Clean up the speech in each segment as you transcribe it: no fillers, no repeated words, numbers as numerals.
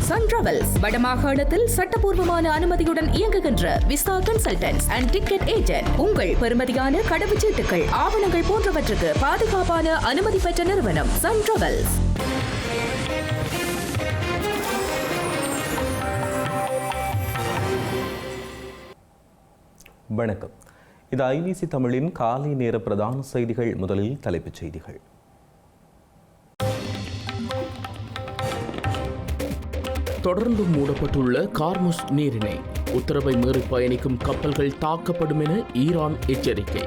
Sun travels வடமாகாணத்தில் சட்டபூர்வமான அனுமதியுடன் இயங்குகின்ற visa consultants and ticket agent. உங்கள் பெறுமதியான கடவுச்சீட்டுகள், ஆவணங்கள் போன்றவற்றுக்கு பாதுகாப்பான அனுமதி பெற்ற நிறுவனம் சன் டிராவல்ஸ். வணக்கம். இது ஐபிசி தமிழின் காலை நேர பிரதான செய்திகள். முதலில் தலைப்புச் செய்திகள். தொடர்ந்து மூடப்பட்டுள்ள கார்முஸ் நீரிணை, உத்தரவை மீறி பயணிக்கும் கப்பல்கள் தாக்கப்படும் என ஈரான் எச்சரிக்கை.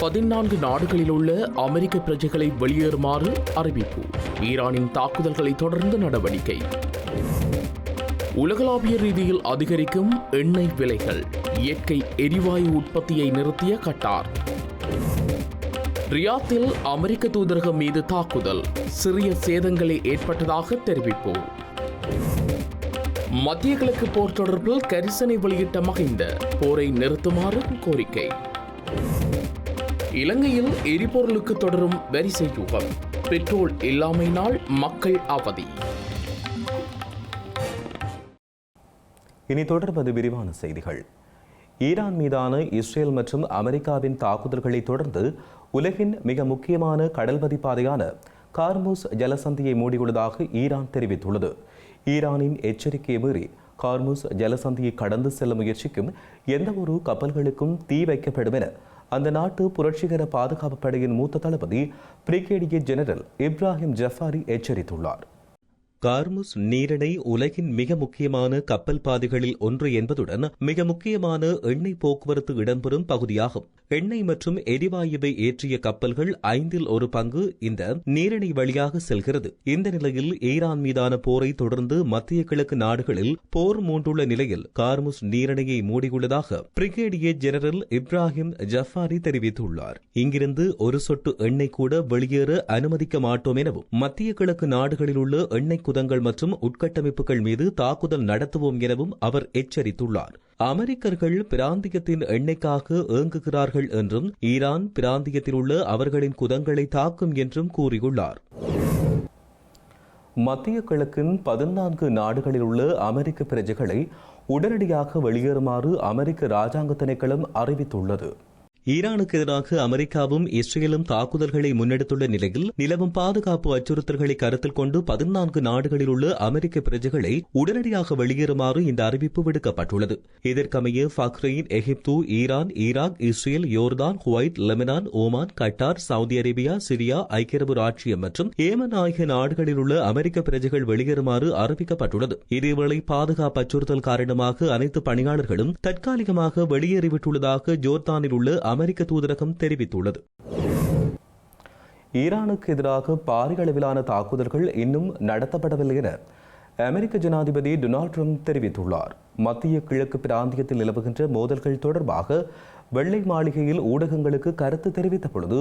14 நாடுகளில் உள்ள அமெரிக்க பிரஜைகளை வெளியேறுமாறு அறிவிப்பு. ஈரானின் தாக்குதல்களை தொடர்ந்து நடவடிக்கை. உலகளாவிய ரீதியில் அதிகரிக்கும் எண்ணெய் விலைகள், இயற்கை எரிவாயு உற்பத்தியை நிறுத்திய கட்டார். ரியாத்தில் அமெரிக்க தூதரகம் மீது தாக்குதல், சிறிய சேதங்களே ஏற்பட்டதாக தெரிவிப்பு. மத்திய கிழக்கு போர் தொடர்பில் கரிசனை வெளியிட்ட மஹிந்த, போரை நிறுத்துமாறு கோரிக்கை. இலங்கையில் எரிபொருளுக்கு தொடரும் வரிசை யுகம், பெட்ரோல் இல்லாமையினால் மக்கள் அவதி. இனி தொடர்வது விரிவான செய்திகள். ஈரான் மீதான இஸ்ரேல் மற்றும் அமெரிக்காவின் தாக்குதல்களை தொடர்ந்து உலகின் மிக முக்கியமான கடல்வழி பாதையான கார்முஸ் ஜலசந்தியை மூடியுள்ளதாக ஈரான் தெரிவித்துள்ளது. ஈரானின் எச்சரிக்கையை மீறி கார்முஸ் ஜலசந்தியை கடந்து செல்ல முயற்சிக்கும் எந்தவொரு கப்பல்களுக்கும் தீ வைக்கப்படும் என அந்த நாட்டு புரட்சிகர பாதுகாப்பு படையின் மூத்த தளபதி பிரிகேடியர் ஜெனரல் இப்ராஹிம் ஜஃபாரி எச்சரித்துள்ளார். கார்முஸ் நீரிணை உலகின் மிக முக்கியமான கப்பல் பாதைகளில் ஒன்று என்பதுடன் மிக முக்கியமான எண்ணெய் போக்குவரத்து இடம்பெறும் பகுதியாகும். எண்ணெய் மற்றும் எரிவாயுவை ஏற்றிய கப்பல்கள் 1/5 பங்கு இந்த நீரிணை வழியாக செல்கிறது. இந்த நிலையில் ஈரான் மீதான போரை தொடர்ந்து மத்திய கிழக்கு நாடுகளில் போர் மூண்டுள்ள நிலையில் கார்முஸ் நீரிணையை மூடியுள்ளதாக பிரிகேடியர் ஜெனரல் இப்ராஹிம் ஜஃபாரி தெரிவித்துள்ளார். இங்கிருந்து ஒரு சொட்டு எண்ணெய் கூட வெளியேற அனுமதிக்க மாட்டோம் எனவும் மத்திய கிழக்கு நாடுகளில் உள்ள எண்ணெய் குதங்கள் மற்றும் உட்கட்டமைப்புகள் மீது தாக்குதல் நடத்துவோம் எனவும் அவர் எச்சரித்துள்ளார். அமெரிக்கர்கள் பிராந்தியத்தின் எண்ணெய்க்காக ஏங்குகிறார்கள் என்றும் ஈரான் பிராந்தியத்தில் உள்ள அவர்களின் குதங்களை தாக்கும் என்றும் கூறியுள்ளார். மத்திய கிழக்கின் 14 நாடுகளில் உள்ள அமெரிக்க பிரஜைகளை உடனடியாக வெளியேறுமாறு அமெரிக்க ராஜாங்க திணைக்களம் அறிவித்துள்ளது. ஈரானுக்கு எதிராக அமெரிக்காவும் இஸ்ரேலும் தாக்குதல்களை முன்னெடுத்துள்ள நிலையில் நிலவும் பாதுகாப்பு அச்சுறுத்தல்களை கருத்தில் கொண்டு 14 நாடுகளில் உள்ள அமெரிக்க பிரஜைகளை உடனடியாக வெளியேறுமாறு இந்த அறிவிப்பு விடுக்கப்பட்டுள்ளது. இதற்கமைய Bahrain, Egypt, Iran, Iraq, Israel, Jordan, Kuwait, Lebanon, Oman, Qatar, Saudi Arabia, Syria, ஐக்கிய அரபு ராச்சியம் மற்றும் ஏமன் ஆகிய நாடுகளில் உள்ள அமெரிக்க பிரஜைகள் வெளியேறுமாறு அறிவிக்கப்பட்டுள்ளது. இதேவேளை பாதுகாப்பு அச்சுறுத்தல் காரணமாக அனைத்து பணியாளர்களும் தற்காலிகமாக வெளியேறிவிட்டுள்ளதாக ஜோர்தானில் உள்ள அமெரிக்க தூதரகம் தெரிவித்துள்ளது. ஈரானுக்கு எதிராக பாரிய அளவிலான தாக்குதல்கள் இன்னும் நடத்தப்படவில்லை என அமெரிக்க ஜனாதிபதி டொனால்ட் ட்ரம்ப் தெரிவித்துள்ளார். மத்திய கிழக்கு பிராந்தியத்தில் நிலவுகின்ற மோதல்கள் தொடர்பாக வெள்ளை மாளிகையில் ஊடகங்களுக்கு கருத்து தெரிவித்த பொழுது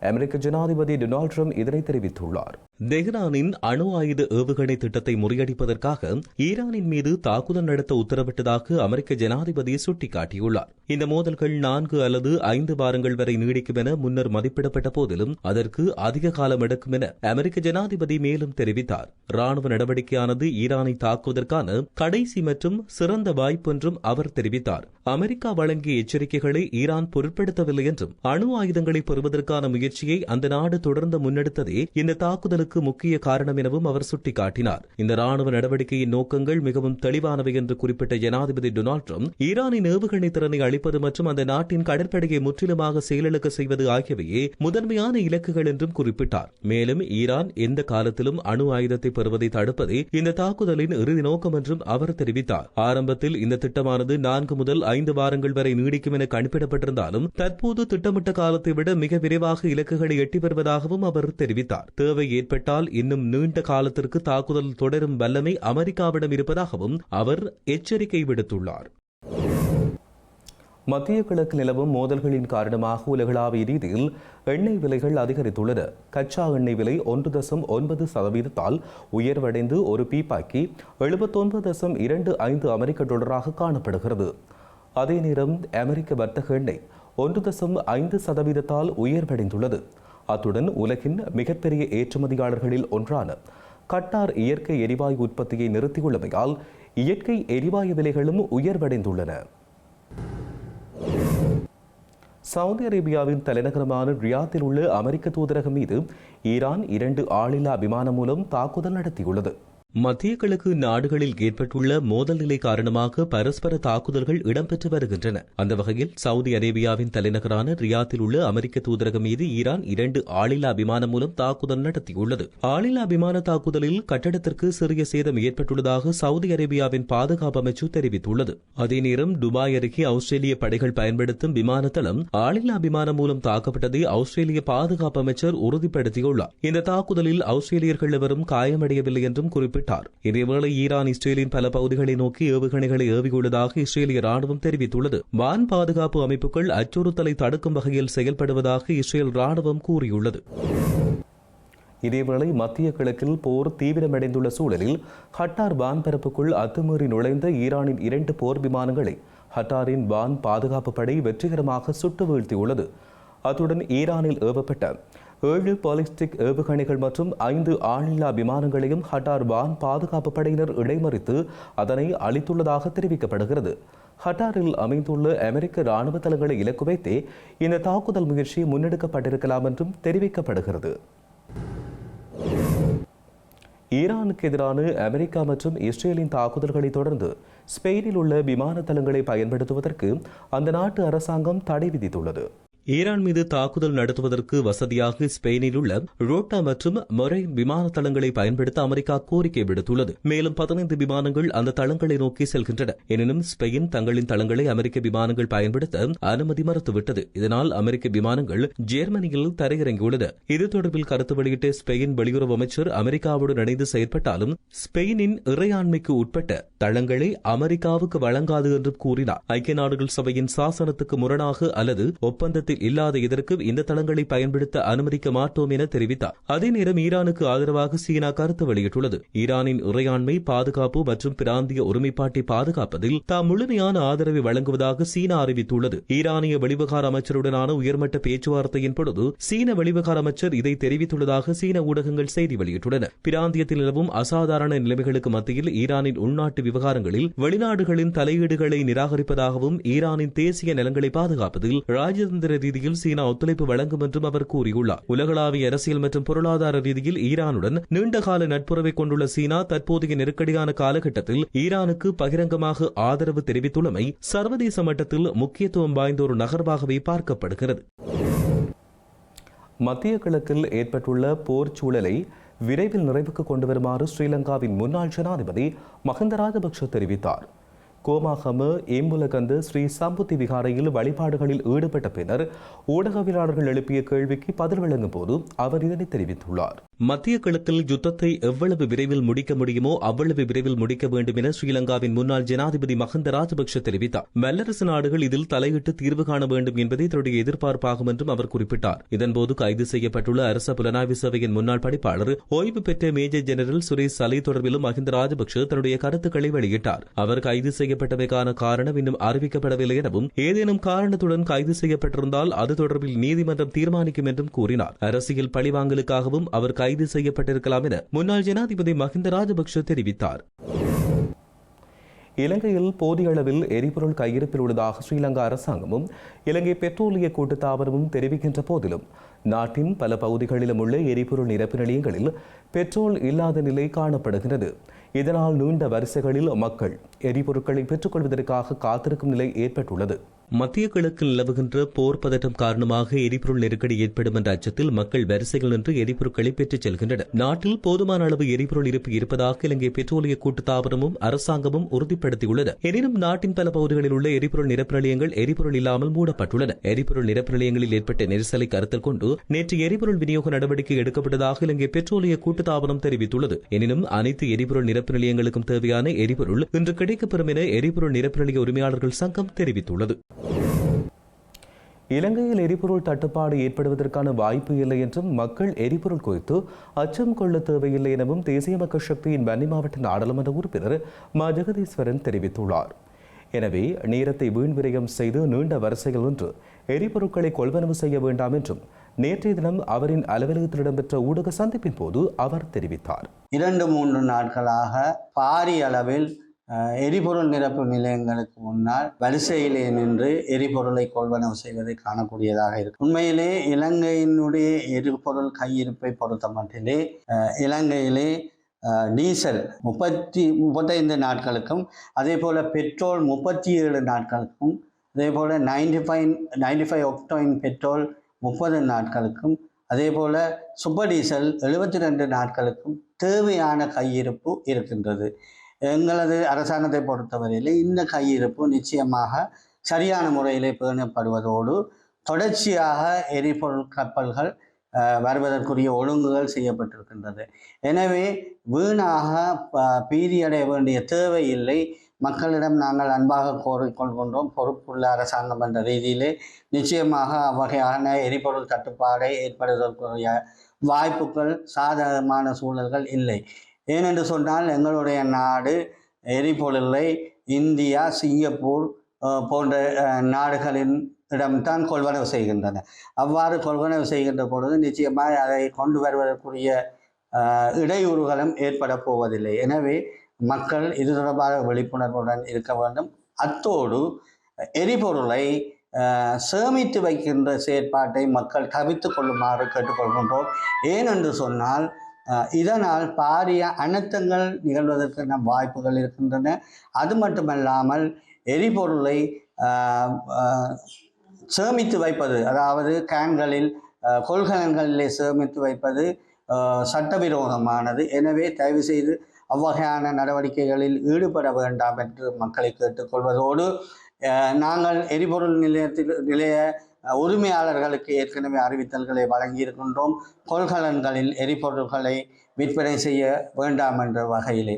அமெரிக்க ஜனாதிபதி டொனால்ட் ட்ரம்ப் இதனை தெரிவித்துள்ளார். தெஹ்ரானின் அணு ஆயுத ஏவுகணை திட்டத்தை முறியடிப்பதற்காக ஈரானின் மீது தாக்குதல் நடத்த உத்தரவிட்டதாக அமெரிக்க ஜனாதிபதி சுட்டிக்காட்டியுள்ளார். இந்த மோதல்கள் 4 அல்லது 5 வாரங்கள் வரை நீடிக்கும் என முன்னர் மதிப்பிடப்பட்ட போதிலும் அதற்கு அதிக காலம் எடுக்கும் என அமெரிக்க ஜனாதிபதி மேலும் தெரிவித்தார். ராணுவ நடவடிக்கையானது ஈரானை தாக்குவதற்கான கடைசி மற்றும் சிறந்த வாய்ப்பு என்றும் அவர் தெரிவித்தார். அமெரிக்கா வழங்கிய எச்சரிக்கைகளை ஈரான் பொருட்படுத்தவில்லை என்றும் அணு ஆயுதங்களை பெறுவதற்கான முயற்சியை அந்த நாடு தொடர்ந்து முன்னெடுத்ததே இந்த தாக்குதலுக்கு முக்கிய காரணம் எனவும் அவர் சுட்டிக்காட்டினார். இந்த ராணுவ நடவடிக்கையின் நோக்கங்கள் மிகவும் தெளிவானவை என்று குறிப்பிட்ட ஜனாதிபதி டொனால்ட் ட்ரம்ப் ஈரானின் ஏவுகணை திறனை அளிப்பது மற்றும் அந்த நாட்டின் கடற்படையை முற்றிலுமாக செயலிழக்க செய்வது ஆகியவையே முதன்மையான இலக்குகள் என்றும் குறிப்பிட்டார். மேலும் ஈரான் எந்த காலத்திலும் அணு ஆயுதத்தை பெறுவதை தடுப்பதே இந்த தாக்குதலின் இறுதி நோக்கம் என்றும் அவர் தெரிவித்தார். ஆரம்பத்தில் இந்த திட்டமானது 4 முதல் 5 வாரங்கள் வரை நீடிக்கும் என கணிப்பிடப்பட்டிருந்தாலும் தற்போது திட்டமிட்ட காலத்தை விட மிக விரைவாக இலக்குகளை எட்டி வருவதாகவும் அவர் தெரிவித்தார். தேவை ஏற்பட்டால் இன்னும் நீண்ட காலத்திற்கு தாக்குதல் தொடரும் வல்லமை அமெரிக்காவிடம் இருப்பதாகவும் அவர் எச்சரிக்கை விடுத்துள்ளார். மத்திய கிழக்கு நிலவும் மோதல்களின் காரணமாக உலகளாவிய ரீதியில் எண்ணெய் விலைகள் அதிகரித்துள்ளன. கச்சா எண்ணெய் விலை 1.9% உயர்வடைந்து ஒரு பீப்பாய்க்கு 79.25 அமெரிக்க டாலராக காணப்படுகிறது. அதே நேரம் அமெரிக்க வர்த்தக எண்ணெய் 1.5% உயர்வடைந்துள்ளது. அத்துடன் உலகின் மிகப்பெரிய ஏற்றுமதியாளர்களில் ஒன்றான கட்டார் இயற்கை எரிவாயு உற்பத்தியை நிறுத்தியுள்ளமையால் இயற்கை எரிவாயு விலைகளும் உயர்வடைந்துள்ளன. சவுதி அரேபியாவின் தலைநகரமான ரியாத்தில் உள்ள அமெரிக்க தூதரகம் மீது ஈரான் 2 ஆளில்லா விமானம் மூலம் தாக்குதல் நடத்தியுள்ளது. மத்திய கிழக்கு நாடுகளில் ஏற்பட்டுள்ள மோதல் நிலை காரணமாக பரஸ்பர தாக்குதல்கள் இடம்பெற்று வருகின்றன. அந்த வகையில் சவுதி அரேபியாவின் தலைநகரான ரியாத்தில் உள்ள அமெரிக்க தூதரகம் மீது ஈரான் 2 ஆளில்லா விமானம் மூலம் தாக்குதல் நடத்தியுள்ளது. ஆளில்லா விமான தாக்குதலில் கட்டடத்திற்கு சிறிய சேதம் ஏற்பட்டுள்ளதாக சவுதி அரேபியாவின் பாதுகாப்பு அமைச்சு தெரிவித்துள்ளது. அதே நேரம் துபாய் அருகே ஆஸ்திரேலிய படைகள் பயன்படுத்தும் விமான தளம் ஆளில்லா விமானம் மூலம் தாக்கப்பட்டதை ஆஸ்திரேலிய பாதுகாப்பு அமைச்சர் உறுதிப்படுத்தியுள்ளார். இந்த தாக்குதலில் ஆஸ்திரேலியர்கள் எவரும் காயமடையவில்லை என்றும் குறிப்பிட்டார். இதேவேளை ஈரான் இஸ்ரேலின் பல பகுதிகளை நோக்கி ஏவுகணைகளை ஏவியுள்ளதாக இஸ்ரேலிய ராணுவம் தெரிவித்துள்ளது. வான் பாதுகாப்பு அமைப்புகள் அச்சுறுத்தலை தடுக்கும் வகையில் செயல்படுவதாக இஸ்ரேல் ராணுவம் கூறியுள்ளது. இதேவேளை மத்திய கிழக்கில் போர் தீவிரமடைந்துள்ள சூழலில் ஹட்டார் வான்பரப்புக்குள் அத்துமீறி நுழைந்த ஈரானின் 2 போர் விமானங்களை ஹட்டாரின் வான் பாதுகாப்பு படை வெற்றிகரமாக சுட்டு வீழ்த்தியுள்ளது. அத்துடன் ஈரானில் ஏவப்பட்ட 7 பாலிஸ்டிக் ஏவுகணைகள் மற்றும் 5 ஆளில்லா விமானங்களையும் ஹட்டார் வான் பாதுகாப்பு படையினர் இடைமறித்து அதனை அளித்துள்ளதாக தெரிவிக்கப்படுகிறது. ஹட்டாரில் அமைந்துள்ள அமெரிக்க ராணுவ தளங்களை இலக்கு வைத்தே இந்த தாக்குதல் முயற்சி முன்னெடுக்கப்பட்டிருக்கலாம் என்றும் தெரிவிக்கப்படுகிறது. ஈரானுக்கு எதிரான அமெரிக்கா மற்றும் இஸ்ரேலின் தாக்குதல்களை தொடர்ந்து ஸ்பெயினில் உள்ள விமான தளங்களை பயன்படுத்துவதற்கு அந்த நாட்டு அரசாங்கம் தடை விதித்துள்ளது. ஈரான் மீது தாக்குதல் நடத்துவதற்கு வசதியாக ஸ்பெயினில் உள்ள ரோட்டா மற்றும் மொரைன் விமான தளங்களை பயன்படுத்த அமெரிக்கா கோரிக்கை விடுத்துள்ளது. மேலும் 15 விமானங்கள் அந்த தளங்களை நோக்கி செல்கின்றன. எனினும் ஸ்பெயின் தங்களின் தளங்களை அமெரிக்க விமானங்கள் பயன்படுத்த அனுமதி மறுத்துவிட்டது. இதனால் அமெரிக்க விமானங்கள் ஜெர்மனியில் தரையிறங்கியுள்ளது. இது தொடர்பில் கருத்து வெளியிட்ட ஸ்பெயின் வெளியுறவு அமைச்சர் அமெரிக்காவுடன் இணைந்து செயற்பட்டாலும் ஸ்பெயினின் இறையாண்மைக்கு உட்பட்ட தளங்களை அமெரிக்காவுக்கு வழங்காது என்றும் கூறினார். ஐக்கிய நாடுகள் சபையின் சாசனத்துக்கு முரணாக அல்லது ஒப்பந்தத்தில் இல்லாத இதற்கு இந்த தளங்களை பயன்படுத்த அனுமதிக்க மாட்டோம் என தெரிவித்தார். அதே நேரம் ஈரானுக்கு ஆதரவாக சீனா கருத்து வெளியிட்டுள்ளது. ஈரானின் இறையாண்மை, பாதுகாப்பு மற்றும் பிராந்திய ஒருமைப்பாட்டை பாதுகாப்பதில் தாம் முழுமையான ஆதரவை வழங்குவதாக சீனா அறிவித்துள்ளது. ஈரானிய வெளிவிவகார அமைச்சருடனான உயர்மட்ட பேச்சுவார்த்தையின் பொழுது சீன வெளிவிவகார அமைச்சர் இதை தெரிவித்துள்ளதாக சீன ஊடகங்கள் செய்தி வெளியிட்டுள்ளன. பிராந்தியத்தில் நிலவும் அசாதாரண நிலைமைகளுக்கு மத்தியில் ஈரானின் உள்நாட்டு விவகாரங்களில் வெளிநாடுகளின் தலையீடுகளை நிராகரிப்பதாகவும் ஈரானின் தேசிய நலன்களை பாதுகாப்பதில் ராஜதந்திர ரீதியில் சீனா ஒத்துழைப்பு வழங்கும் என்றும் அவர் கூறியுள்ளார். உலகளாவிய அரசியல் மற்றும் பொருளாதார ரீதியில் ஈரானுடன் நீண்டகால நட்புறவை கொண்டுள்ள சீனா தற்போதைய நெருக்கடியான காலகட்டத்தில் ஈரானுக்கு பகிரங்கமாக ஆதரவு தெரிவித்துள்ளமை சர்வதேச மட்டத்தில் முக்கியத்துவம் வாய்ந்த ஒரு நகர்வாகவே பார்க்கப்படுகிறது. மத்திய கிழக்கில் ஏற்பட்டுள்ள போர் சூழலை விரைவில் நிறைவுக்கு கொண்டு வருமாறு ஸ்ரீலங்காவின் முன்னாள் ஜனாதிபதி மஹிந்த ராஜபக்ஷ தெரிவித்தார். கோமாகம ஏம்புலகந்த ஸ்ரீ சம்புத்தி விகாரையில் வழிபாடுகளில் ஈடுபட்ட பின்னர் ஊடகவியலாளர்கள் எழுப்பிய கேள்விக்கு பதில் வழங்கும் போது அவர் இதனை தெரிவித்துள்ளார். மத்திய கிழக்கில் யுத்தத்தை எவ்வளவு விரைவில் முடிக்க முடியுமோ அவ்வளவு விரைவில் முடிக்க வேண்டும் என ஸ்ரீலங்காவின் முன்னாள் ஜனாதிபதி மஹிந்த ராஜபக்ஷ தெரிவித்தார். வல்லரசு நாடுகள் இதில் தலையிட்டு தீர்வு காண வேண்டும் என்பதே தன்னுடைய எதிர்பார்ப்பாகும் என்றும் அவர் குறிப்பிட்டார். இதன்போது கைது செய்யப்பட்டுள்ள அரச புலனாய்வு சேவையின் முன்னாள் பணிப்பாளர் ஓய்வு பெற்ற மேஜர் ஜெனரல் சுரேஷ் சலை தொடர்பிலும் மஹிந்த ராஜபக்ஷ தன்னுடைய கருத்துக்களை வெளியிட்டார். அவர் கைது செய்யப்பட்டமைக்கான காரணம் இன்னும் அறிவிக்கப்படவில்லை எனவும் ஏதேனும் காரணத்துடன் கைது செய்யப்பட்டிருந்தால் அது தொடர்பில் நீதிமன்றம் தீர்மானிக்கும் என்றும் கூறினார். அரசியல் பழிவாங்கலுக்காகவும் அவர் கைது செய்யப்பட்டிருக்கலாம் என முன்னாள் ஜனாதிபதி மஹிந்த ராஜபக்ஷ தெரிவித்தார். இலங்கையில் போதிய அளவில் எரிபொருள் கையிருப்பில் உள்ளதாக ஸ்ரீலங்கா அரசாங்கமும் இலங்கை பெட்ரோலிய கூட்டுத்தாபனமும் தெரிவிக்கின்ற போதிலும் நாட்டின் பல பகுதிகளிலும் உள்ள எரிபொருள் நிரப்பு நிலையங்களில் பெட்ரோல் இல்லாத நிலை காணப்படுகிறது. இதனால் நீண்ட வரிசைகளில் மக்கள் எரிபொருட்களை பெற்றுக்கொள்வதற்காக காத்திருக்கும் நிலை ஏற்பட்டுள்ளது. மத்திய கிழக்கில் நிலவுகின்ற போர் பதட்டம் காரணமாக எரிபொருள் நெருக்கடி ஏற்படும் என்ற அச்சத்தில் மக்கள் வரிசைகள் நின்று எரிபொருட்களை பெற்றுச் செல்கின்றனர். நாட்டில் போதுமான அளவு எரிபொருள் இருப்பு இருப்பதாக இலங்கை பெட்ரோலிய கூட்டுத்தாபனமும் அரசாங்கமும் உறுதிப்படுத்தியுள்ளன. எனினும் நாட்டின் பல பகுதிகளில் உள்ள எரிபொருள் நிரப்பு நிலையங்கள் எரிபொருள் இல்லாமல் மூடப்பட்டுள்ளன. எரிபொருள் நிரப்பு நிலையங்களில் ஏற்பட்ட நெரிசலை கருத்தில் கொண்டு நேற்று எரிபொருள் விநியோக நடவடிக்கை எடுக்கப்பட்டதாக இலங்கை பெட்ரோலிய கூட்டுத்தாபனம் தெரிவித்துள்ளது. எனினும் அனைத்து எரிபொருள் நிரப்பு நிலையங்களுக்கும் தேவையான எரிபொருள் இன்று கிடைக்கப்பெறும் என எரிபொருள் நிரப்பு நிலைய உரிமையாளர்கள் சங்கம் தெரிவித்துள்ளது. இலங்கையில் எரிபொருள் தட்டுப்பாடு ஏற்படுவதற்கான வாய்ப்பு இல்லை என்றும் மக்கள் எரிபொருள் குறித்து அச்சம் கொள்ள தேவையில்லை எனவும் தேசிய மக்கள் சக்தியின் வன்னி மாவட்ட நாடாளுமன்ற உறுப்பினர் ம ஜெகதீஸ்வரன் தெரிவித்துள்ளார். எனவே நேரத்தை வீண் விரயம் செய்து நீண்ட வரிசையில் நின்று எரிபொருட்களை கொள்வனவு செய்ய வேண்டாம் என்றும் நேற்றைய தினம் அவரின் அலுவலகத்தில் இடம்பெற்ற ஊடக சந்திப்பின் போது அவர் தெரிவித்தார். 2-3 நாட்களாக பாரிய அளவில் எரிபொருள் நிரப்பு நிலையங்களுக்கு முன்னால் வரிசையிலே நின்று எரிபொருளை கொள்வனவு செய்வதை காணக்கூடியதாக இருக்கு. உண்மையிலே இலங்கையினுடைய எரிபொருள் கையிருப்பை பொறுத்த மட்டிலே இலங்கையிலே டீசல் 35 நாட்களுக்கும், அதே போல் பெட்ரோல் 37 நாட்களுக்கும், அதே போல் 95 ஒக்டோன் பெட்ரோல் 30 நாட்களுக்கும், அதே போல் சூப்பர் டீசல் 72 நாட்களுக்கும் தேவையான கையிருப்பு இருக்கின்றது. எங்களது அரசாங்கத்தை பொறுத்தவரையில் இந்த கையிருப்பு நிச்சயமாக சரியான முறையிலே பேணப்படுவதோடு தொடர்ச்சியாக எரிபொருள் கப்பல்கள் வருவதற்குரிய ஒழுங்குகள் செய்யப்பட்டிருக்கின்றது. எனவே வீணாக பீதியடைய வேண்டிய தேவையில்லை. மக்களிடம் நாங்கள் அன்பாக கோரிக்கொள்கின்றோம். பொறுப்புள்ள அரசாங்கம் என்ற ரீதியிலே நிச்சயமாக அவ்வகையான எரிபொருள் தட்டுப்பாடை ஏற்படுவதற்குரிய வாய்ப்புகள், சாதகமான சூழல்கள் இல்லை. ஏனென்று சொன்னால் எங்களுடைய நாடு எரிபொருளை இந்தியா, சிங்கப்பூர் போன்ற நாடுகளின் இடம்தான் கொள்வனவு செய்கின்றன. அவ்வாறு கொள்வனவு செய்கின்ற பொழுது நிச்சயமாக அதை கொண்டு வருவதற்குரிய இடையூறுகளும் ஏற்பட போவதில்லை. எனவே மக்கள் இது தொடர்பாக விழிப்புணர்வுடன் இருக்க வேண்டும். அத்தோடு எரிபொருளை சேமித்து வைக்கின்ற செயற்பாட்டை மக்கள் தவிர்த்து கொள்ளுமாறு கேட்டுக்கொள்கின்றோம். ஏனென்று சொன்னால் இதனால் பாரிய அனர்த்தங்கள் நிகழ்வதற்கான வாய்ப்புகள் இருக்கின்றன. அது மட்டுமல்லாமல் எரிபொருளை சேமித்து வைப்பது, அதாவது கேன்களில், கொள்கலன்களிலே சேமித்து வைப்பது சட்டவிரோதமானது. எனவே தயவு செய்து அவ்வகையான நடவடிக்கைகளில் ஈடுபட வேண்டாம் என்று மக்களை கேட்டுக்கொள்வதோடு, நாங்கள் எரிபொருள் நிலைய உரிமையாளர்களுக்கு ஏற்கனவே அறிவித்தல்களை வழங்கியிருக்கின்றோம். கொள்கலன்களில் எரிபொருள்களை விற்பனை செய்ய வேண்டாம் என்ற வகையிலே.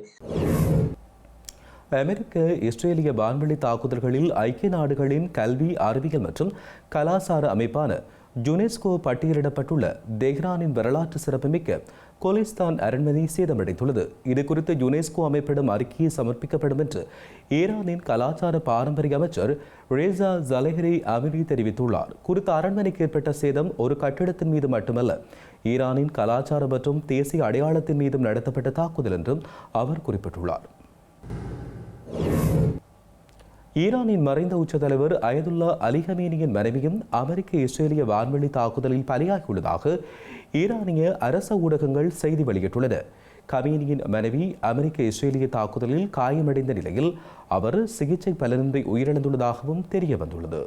அமெரிக்க இஸ்ரேலிய வான்வெளி தாக்குதல்களில் ஐக்கிய நாடுகளின் கல்வி, அறிவியல் மற்றும் கலாசார அமைப்பான யுனெஸ்கோ பட்டியலிடப்பட்டுள்ள தெஹ்ரானின் வரலாற்று சிறப்புமிக்க கோலிஸ்தான் அரண்மனை சேதமடைந்துள்ளது. இது குறித்து யுனெஸ்கோ அமைப்பிடம் அறிக்கையை சமர்ப்பிக்கப்படும் என்று ஈரானின் கலாச்சார பாரம்பரிய அமைச்சர் ரேசா ஜலேஹரி அமினி தெரிவித்துள்ளார். குறித்த அரண்மனைக்கு ஏற்பட்ட சேதம் ஒரு கட்டிடத்தின் மீது மட்டுமல்ல, ஈரானின் கலாச்சாரம் மற்றும் தேசிய அடையாளத்தின் மீதும் நடத்தப்பட்ட தாக்குதல் என்றும் அவர் குறிப்பிட்டுள்ளார். ஈரானின் மறைந்த உச்ச தலைவர் அயதுல்லா அலி கமேனியின் மனைவியும் அமெரிக்க இஸ்ரேலிய வான்வெளி தாக்குதலில் பலியாகியுள்ளதாக ஈரானிய அரச ஊடகங்கள் செய்தி வெளியிட்டுள்ளன. கமேனியின் மனைவி அமெரிக்க இஸ்ரேலிய தாக்குதலில் காயமடைந்த நிலையில் அவர் சிகிச்சை பலனின்றி உயிரிழந்துள்ளதாகவும் தெரிய வந்துள்ளது.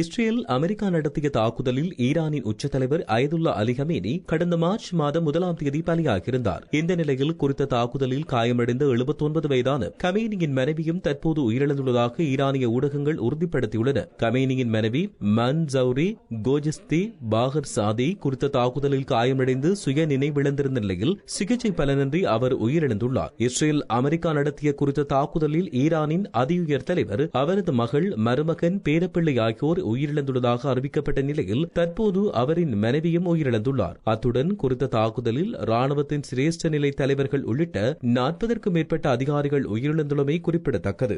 இஸ்ரேல் அமெரிக்கா நடத்திய தாக்குதலில் ஈரானின் உச்ச தலைவர் அயதுல்லா அலி கமேனி கடந்த மார்ச் மாதம் 1ஆம் தேதி பலியாகியிருந்தார். இந்த நிலையில் குறித்த தாக்குதலில் காயமடைந்த 79 வயதான கமேனியின் மனைவியும் தற்போது உயிரிழந்துள்ளதாக ஈரானிய ஊடகங்கள் உறுதிப்படுத்தியுள்ளன. கமேனியின் மனைவி மன்சௌரி கோஜிஸ்தி பாகர் சாதி குறித்த தாக்குதலில் காயமடைந்து சுய நினைவிழந்திருந்த நிலையில் சிகிச்சை பலனின்றி அவர் உயிரிழந்துள்ளார். இஸ்ரேல் அமெரிக்கா நடத்திய குறித்த தாக்குதலில் ஈரானின் அதியுயர் தலைவர், அவரது மகள், மருமகன், பேரப்பிள்ளை ஆகியோர் உயிரிழந்துள்ளதாக அறிவிக்கப்பட்ட நிலையில் தற்போது அவரின் மனைவியும் உயிரிழந்துள்ளார். அத்துடன் குறித்த தாக்குதலில் ராணுவத்தின் சிரேஷ்ட நிலை தலைவர்கள் உள்ளிட்ட 40க்கும் மேற்பட்ட அதிகாரிகள் உயிரிழந்துள்ளமை குறிப்பிடத்தக்கது.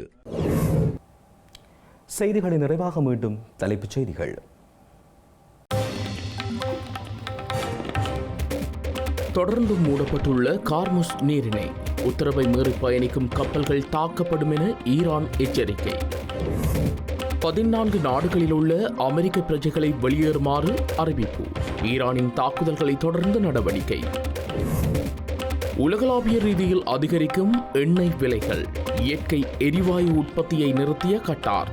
செய்திகளின் நிறைவாக மீண்டும் தலைப்புச் செய்திகள். தொடர்ந்து மூடப்பட்டுள்ள கார்முஸ் நீரிணை, உத்தரவை மீறி பயணிக்கும் கப்பல்கள் தாக்கப்படும் என ஈரான் எச்சரிக்கை. 14 நாடுகளில் உள்ள அமெரிக்க பிரஜைகளை வெளியேறுமாறு அறிவிப்பு. ஈரானின் தாக்குதல்களை தொடர்ந்து நடவடிக்கை. உலகளாவிய ரீதியில் அதிகரிக்கும் எண்ணெய் விலைகள், இயற்கை எரிவாயு உற்பத்தியை நிறுத்திய கட்டார்.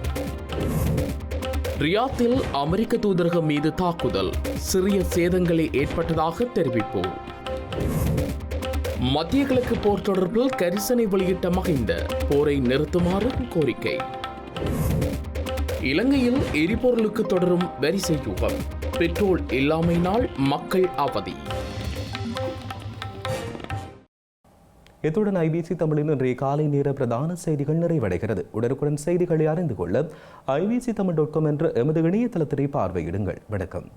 ரியாத்தில் அமெரிக்க தூதரகம் மீது தாக்குதல், சிறிய சேதங்களே ஏற்பட்டதாக தெரிவிப்பு. மத்திய கிழக்கு போர் தொடர்பில் கரிசனை வெளியிட்ட மஹிந்த, போரை நிறுத்துமாறு கோரிக்கை. இலங்கையில் எரிபொருளுக்கு தொடரும் வரிசை யுகம், பெட்ரோல் இல்லாமையினால் மக்கள் அவதி. இத்துடன் ஐபிசி தமிழின் இன்றைய காலை நேர பிரதான செய்திகள் நிறைவடைகிறது. உடனுக்குடன் செய்திகளை அறிந்து கொள்ள ibctamil.com என்ற எமது இணையதளத்தினை பார்வையிடுங்கள். வணக்கம்.